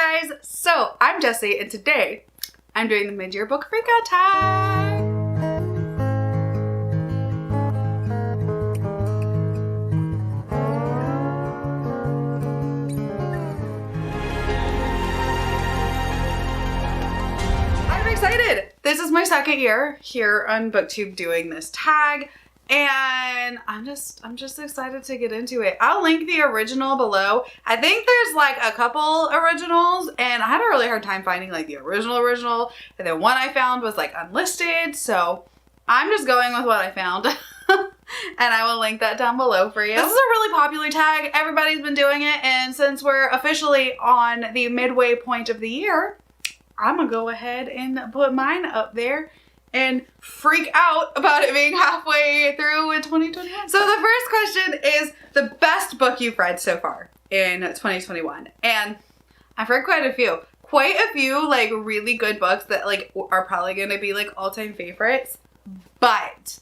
guys, so I'm Jessie and today I'm doing the mid-year book freakout tag. I'm excited. This is my second year here on BookTube doing this tag. And I'm just excited to get into it. I'll link the original below. I think there's like a couple originals and I had a really hard time finding like the original. And then one I found was like unlisted. So I'm just going with what I found. And I will link that down below for you. This is a really popular tag. Everybody's been doing it. And since we're officially on the midway point of the year, I'm gonna go ahead and put mine up there and freak out about it being halfway through in 2021. So the first question is the best book you've read so far in 2021. And I've read quite a few like really good books that like are probably going to be like all-time favorites. But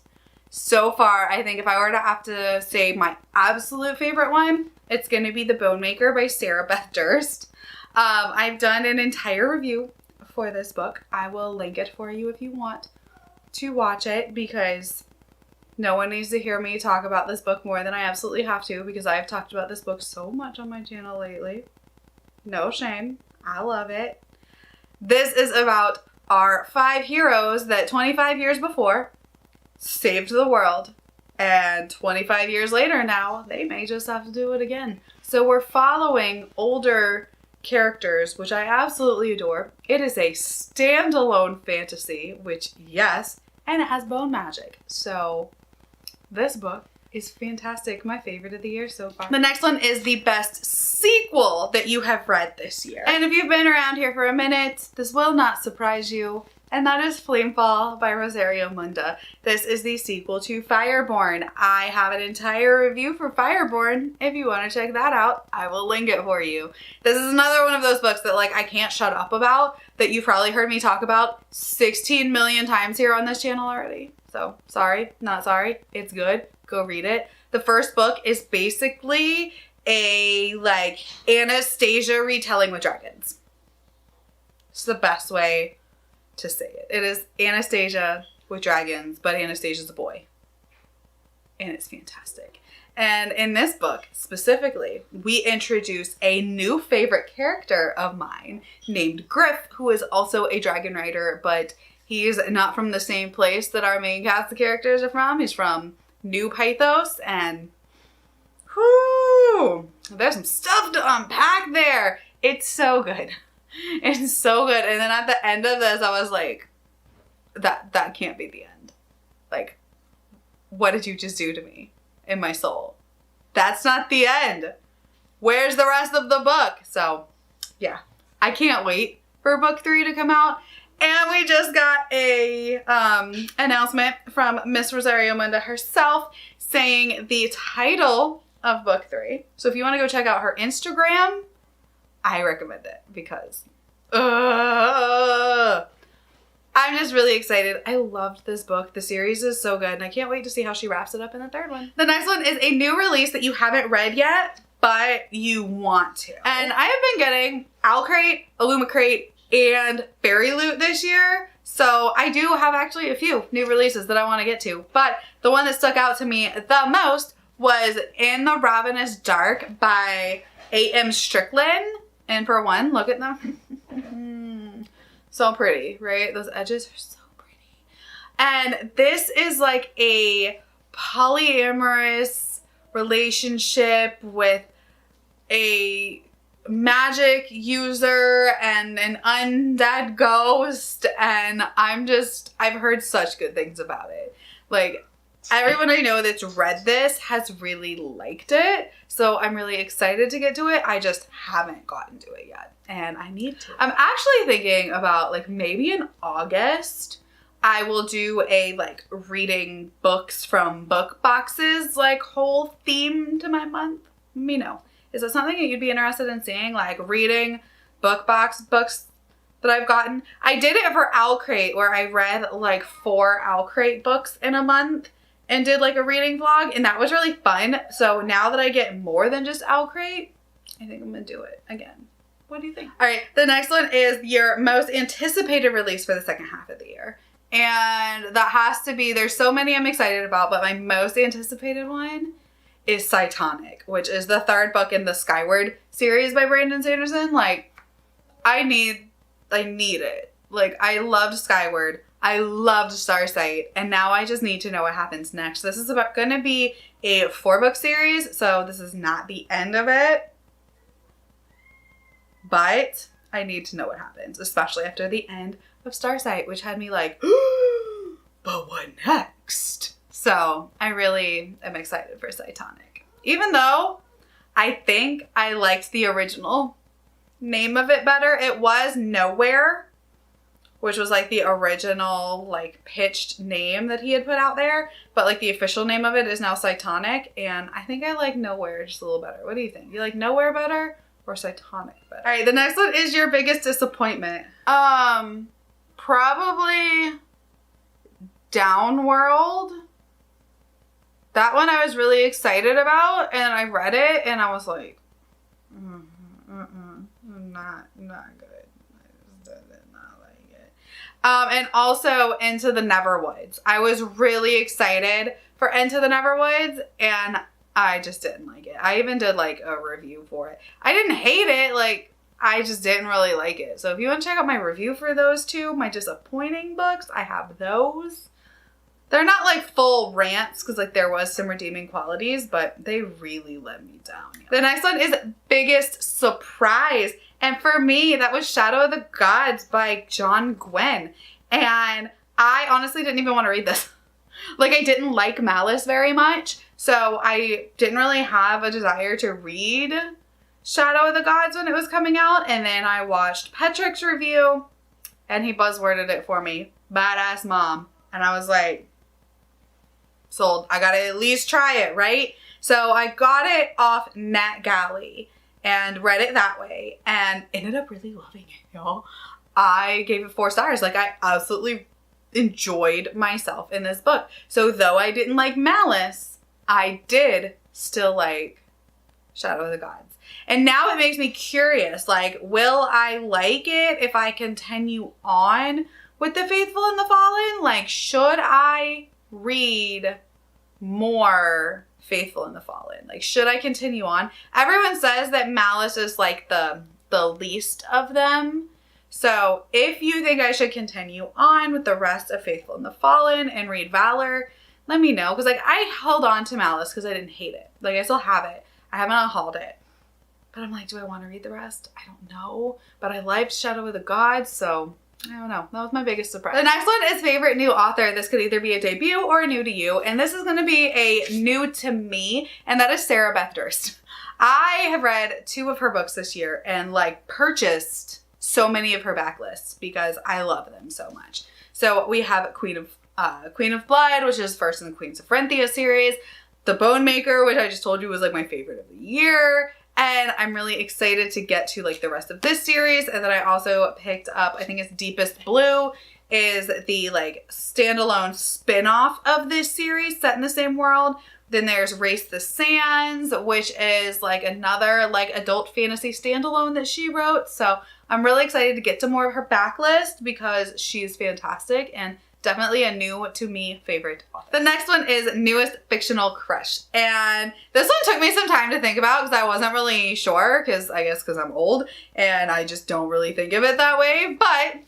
so far, I think if I were to have to say my absolute favorite one, it's going to be The Bone Maker by Sarah Beth Durst. I've done an entire review for this book. I will link it for you if you want to watch it, because no one needs to hear me talk about this book more than I absolutely have to, because I've talked about this book so much on my channel lately. No shame. I love it. This is about our 5 heroes that 25 years before saved the world, and 25 years later now they may just have to do it again. So we're following older characters, which I absolutely adore. It is a standalone fantasy, which yes, and it has bone magic. So this book is fantastic. My favorite of the year so far. The next one is the best sequel that you have read this year. And if you've been around here for a minute, this will not surprise you. And that is Flamefall by Rosario Munda. This is the sequel to Fireborn. I have an entire review for Fireborn. If you want to check that out, I will link it for you. This is another one of those books that like I can't shut up about, that you've probably heard me talk about 16 million times here on this channel already. So sorry, not sorry. It's good. Go read it. The first book is basically a like Anastasia retelling with dragons. It's the best way to say it. It is Anastasia with dragons, but Anastasia's a boy. And it's fantastic. And in this book, specifically, we introduce a new favorite character of mine named Griff, who is also a dragon rider, but he's not from the same place that our main cast of characters are from. He's from New Pythos, and whoo, there's some stuff to unpack there. It's so good. It's so good. And then at the end of this, I was like, that can't be the end. Like, what did you just do to me in my soul? That's not the end. Where's the rest of the book? So yeah, I can't wait for book 3 to come out. And we just got a announcement from Miss Rosario Munda herself saying the title of book 3. So if you want to go check out her Instagram, I recommend it because I'm just really excited. I loved this book. The series is so good and I can't wait to see how she wraps it up in the third one. The next one is a new release that you haven't read yet, but you want to. And I have been getting Owl Crate, Illuma Crate, and Fairy Loot this year. So I do have actually a few new releases that I want to get to. But the one that stuck out to me the most was In the Ravenous Dark by A.M. Strickland. And for one, look at them. So pretty, right? Those edges are so pretty. And this is like a polyamorous relationship with a magic user and an undead ghost. And I've heard such good things about it. Like, everyone I know that's read this has really liked it. So I'm really excited to get to it. I just haven't gotten to it yet. And I need to. I'm actually thinking about like maybe in August, I will do a like reading books from book boxes, like whole theme to my month. Let me know. Is that something that you'd be interested in seeing? Like reading book box books that I've gotten. I did it for Owl Crate where I read like 4 Owl Crate books in a month and did like a reading vlog, and that was really fun. So now that I get more than just Owl Crate, I think I'm gonna do it again. What do you think? All right, the next one is your most anticipated release for the second half of the year. And that has to be, there's so many I'm excited about, but my most anticipated one is Cytonic, which is the third book in the Skyward series by Brandon Sanderson. Like, I need it. Like, I loved Skyward. I loved Starsight. And now I just need to know what happens next. This is going to be a 4-book series, so this is not the end of it. But I need to know what happens, especially after the end of Starsight, which had me like, but what next? So I really am excited for Cytonic. Even though I think I liked the original name of it better. It was Nowhere, which was like the original like pitched name that he had put out there. But like the official name of it is now Cytonic. And I think I like Nowhere just a little better. What do you think? You like Nowhere better or Cytonic better? All right, the next one is your biggest disappointment. Probably Downworld. That one I was really excited about, and I read it and I was like, not good. I just did not like it. And also Into the Neverwoods. I was really excited for Into the Neverwoods, and I just didn't like it. I even did like a review for it. I didn't hate it, like I just didn't really like it. So if you want to check out my review for those two, my disappointing books, I have those. They're not like full rants because like there was some redeeming qualities, but they really let me down. The next one is biggest surprise. And for me, that was Shadow of the Gods by John Gwynne. And I honestly didn't even want to read this. Like, I didn't like Malice very much. So I didn't really have a desire to read Shadow of the Gods when it was coming out. And then I watched Petrick's review and he buzzworded it for me. Badass Mom. And I was like, sold. I gotta at least try it, right? So I got it off NetGalley and read it that way and ended up really loving it, y'all. I gave it 4 stars. Like, I absolutely enjoyed myself in this book. So though I didn't like Malice, I did still like Shadow of the Gods. And now it makes me curious, like, will I like it if I continue on with The Faithful and the Fallen? Like, should I read more Faithful and the Fallen? Like, should I continue on? Everyone says that Malice is like the least of them. So if you think I should continue on with the rest of Faithful and the Fallen and read Valor, let me know. Because like, I held on to Malice because I didn't hate it. Like, I still have it. I haven't unhauled it. But I'm like, do I want to read the rest? I don't know. But I liked Shadow of the Gods, so I don't know. That was my biggest surprise. The next one is favorite new author. This could either be a debut or a new to you. And this is going to be a new to me. And that is Sarah Beth Durst. I have read 2 of her books this year and like purchased so many of her backlists because I love them so much. So we have Queen of Blood, which is first in the Queens of Renthia series. The Bone Maker, which I just told you was like my favorite of the year. And I'm really excited to get to like the rest of this series. And then I also picked up, I think it's Deepest Blue, is the like standalone spin-off of this series set in the same world. Then there's Race the Sands, which is like another like adult fantasy standalone that she wrote. So I'm really excited to get to more of her backlist because she's fantastic and definitely a new to me favorite author. The next one is Newest Fictional Crush. And this one took me some time to think about because I wasn't really sure because I guess because I'm old and I just don't really think of it that way. But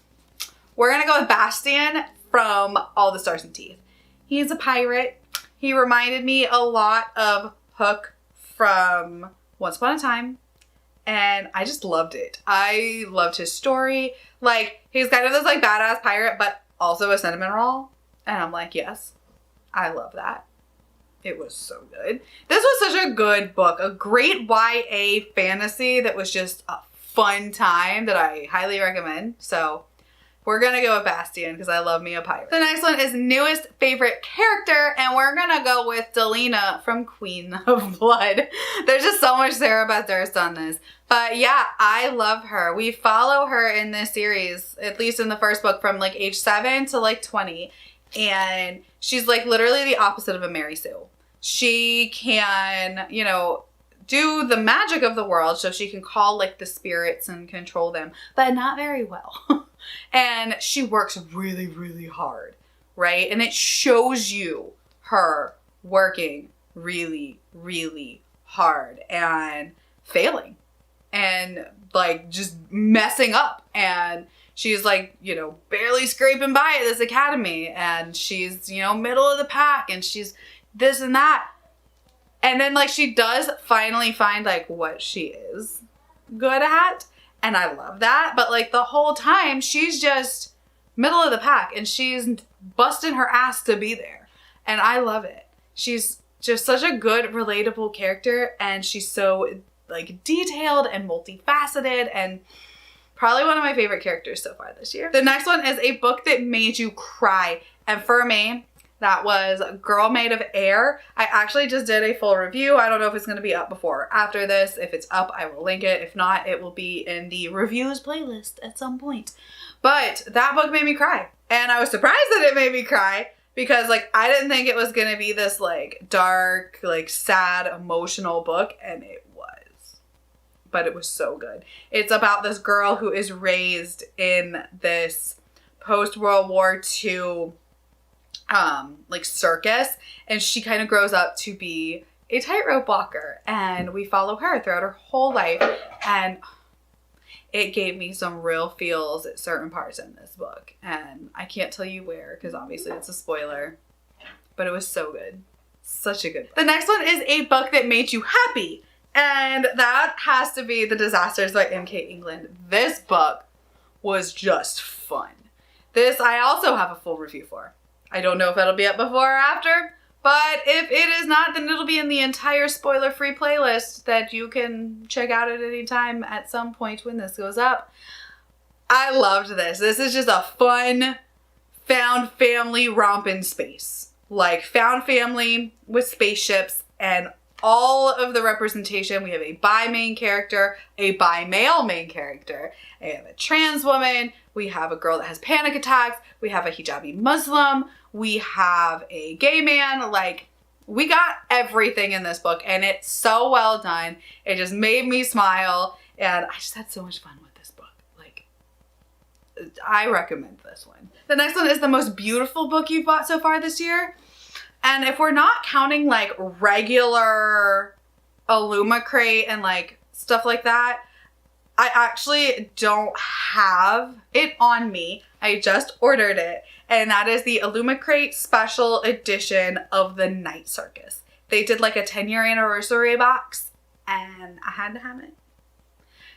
we're going to go with Bastian from All the Stars and Teeth. He's a pirate. He reminded me a lot of Hook from Once Upon a Time. And I just loved it. I loved his story. Like, he's kind of this like badass pirate, but also a cinnamon roll. And I'm like, yes, I love that. It was so good. This was such a good book. A great YA fantasy that was just a fun time that I highly recommend. So we're going to go with Bastian because I love me a pirate. The next one is Newest Favorite Character. And we're going to go with Delina from Queen of Blood. There's just so much Sarah Beth Durst on this. But yeah, I love her. We follow her in this series, at least in the first book, from like age 7 to like 20. And she's like literally the opposite of a Mary Sue. She can, you know, do the magic of the world so she can call like the spirits and control them, but not very well. And she works really, really hard, right? And it shows you her working really, really hard and failing and like just messing up. And she's like, you know, barely scraping by at this academy, and she's, you know, middle of the pack, and she's this and that. And then like she does finally find like what she is good at. And I love that. But like the whole time she's just middle of the pack and she's busting her ass to be there. And I love it. She's just such a good, relatable character. And she's so like detailed and multifaceted and probably one of my favorite characters so far this year. The next one is a book that made you cry. And for me, that was Girl Made of Air. I actually just did a full review. I don't know if it's going to be up before or after this. If it's up, I will link it. If not, it will be in the reviews playlist at some point. But that book made me cry. And I was surprised that it made me cry because like I didn't think it was going to be this like dark, like sad, emotional book. And it was. But it was so good. It's about this girl who is raised in this post-World War II like circus, and she kind of grows up to be a tightrope walker, and we follow her throughout her whole life. And it gave me some real feels at certain parts in this book, and I can't tell you where because obviously it's a spoiler, but it was so good. Such a good book. The next one is a book that made you happy, and that has to be The Disasters by M.K. England. This book was just fun. This I also have a full review for. I don't know if it'll be up before or after, but if it is not, then it'll be in the entire spoiler-free playlist that you can check out at any time at some point when this goes up. I loved this. This is just a fun, found family romp in space. Like, found family with spaceships and all of the representation. We have a bi main character, a bi male main character, we have a trans woman, we have a girl that has panic attacks, we have a hijabi Muslim, we have a gay man. Like, we got everything in this book, and it's so well done. It just made me smile, and I just had so much fun with this book. Like, I recommend this one. The next one is the most beautiful book you've bought so far this year. And if we're not counting like regular Illumicrate and like stuff like that, I actually don't have it on me. I just ordered it. And that is the Illumicrate special edition of The Night Circus. They did like a 10-year anniversary box, and I had to have it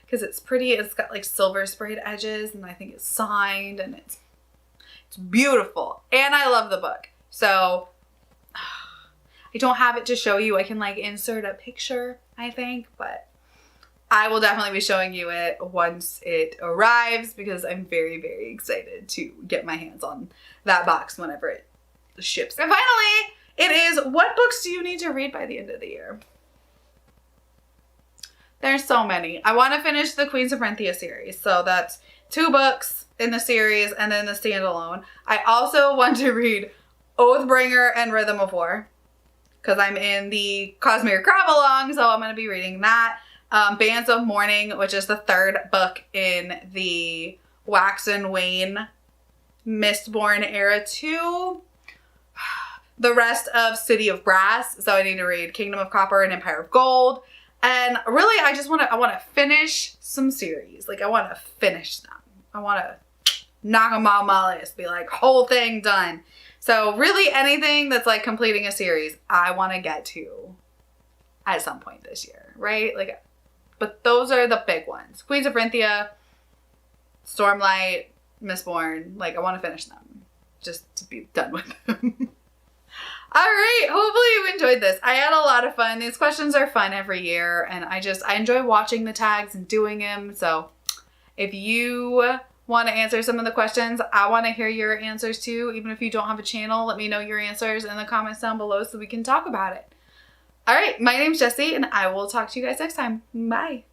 because it's pretty. It's got like silver sprayed edges, and I think it's signed, and it's beautiful. And I love the book. So I don't have it to show you. I can like insert a picture, I think, but I will definitely be showing you it once it arrives because I'm very, very excited to get my hands on that box whenever it ships. And finally, it is, what books do you need to read by the end of the year? There's so many. I want to finish the Queens of Renthia series. So that's 2 books in the series and then the standalone. I also want to read Oathbringer and Rhythm of War because I'm in the Cosmere Crab Along, so I'm going to be reading that. Bands of Mourning, which is the 3rd book in the Wax and Wane Mistborn era 2. The rest of City of Brass, so I need to read Kingdom of Copper and Empire of Gold. And really, I want to finish some series. Like, I want to finish them. I want to knock them all my list, be like, whole thing done. So really anything that's like completing a series, I want to get to at some point this year, right? Like, but those are the big ones. Queens of Renthia, Stormlight, Mistborn. Like, I want to finish them just to be done with them. All right, hopefully you enjoyed this. I had a lot of fun. These questions are fun every year, and I enjoy watching the tags and doing them. So if you want to answer some of the questions, I want to hear your answers too. Even if you don't have a channel, let me know your answers in the comments down below so we can talk about it. All right, my name's Jessie, and I will talk to you guys next time. Bye.